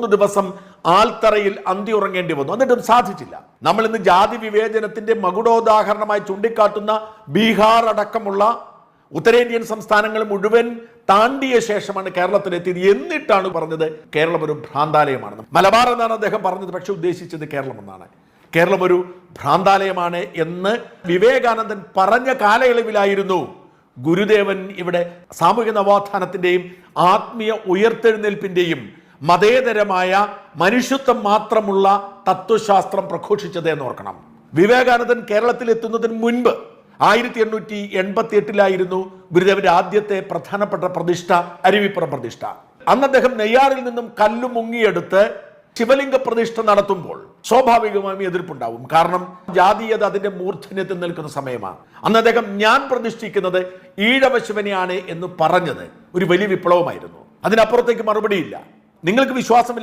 ദിവസം ആൽത്തറയിൽ അന്തിയുറങ്ങേണ്ടി വന്നു. എന്നിട്ടും സാധിച്ചില്ല. നമ്മൾ ഇന്ന് ജാതി വിവേചനത്തിന്റെ മകുടോദാഹരണമായി ചൂണ്ടിക്കാട്ടുന്ന ബീഹാർ അടക്കമുള്ള ഉത്തരേന്ത്യൻ സംസ്ഥാനങ്ങൾ മുഴുവൻ താണ്ടിയ ശേഷമാണ് കേരളത്തിലെത്തിയത്. എന്നിട്ടാണ് പറഞ്ഞത് കേരളം ഒരു ഭ്രാന്താലയമാണ്. മലബാർ എന്നാണ് അദ്ദേഹം പറഞ്ഞത്, പക്ഷെ ഉദ്ദേശിച്ചത് കേരളം എന്നാണ്. കേരളം ഒരു ഭ്രാന്താലയമാണ് എന്ന് വിവേകാനന്ദൻ പറഞ്ഞ കാലയളവിലായിരുന്നു ഗുരുദേവൻ ഇവിടെ സാമൂഹിക നവോത്ഥാനത്തിന്റെയും ആത്മീയ ഉയർത്തെഴുന്നേൽപ്പിന്റെയും മതേതരമായ മനുഷ്യത്വം മാത്രമുള്ള തത്വശാസ്ത്രം പ്രഘോഷിച്ചത് എന്ന് ഓർക്കണം. വിവേകാനന്ദൻ കേരളത്തിൽ എത്തുന്നതിന് മുൻപ് 1888 ഗുരുദേവന്റെ ആദ്യത്തെ പ്രധാനപ്പെട്ട പ്രതിഷ്ഠ അരുവിപ്പുറം പ്രതിഷ്ഠ. അന്ന് അദ്ദേഹം നെയ്യാറിൽ നിന്നും കല്ലു മുങ്ങിയെടുത്ത് ശിവലിംഗ പ്രതിഷ്ഠ നടത്തുമ്പോൾ സ്വാഭാവികമായും എതിർപ്പുണ്ടാവും. കാരണം ജാതീയത അതിന്റെ മൂർധന്യത്തിൽ നിൽക്കുന്ന സമയമാണ്. അന്ന് അദ്ദേഹം ഞാൻ പ്രതിഷ്ഠിക്കുന്നത് ഈഴവ ശിവനെയാണ് എന്ന് പറഞ്ഞത് ഒരു വലിയ വിപ്ലവമായിരുന്നു. അതിനപ്പുറത്തേക്ക് മറുപടിയില്ല. നിങ്ങൾക്ക് വിശ്വാസമില്ലെങ്കിൽ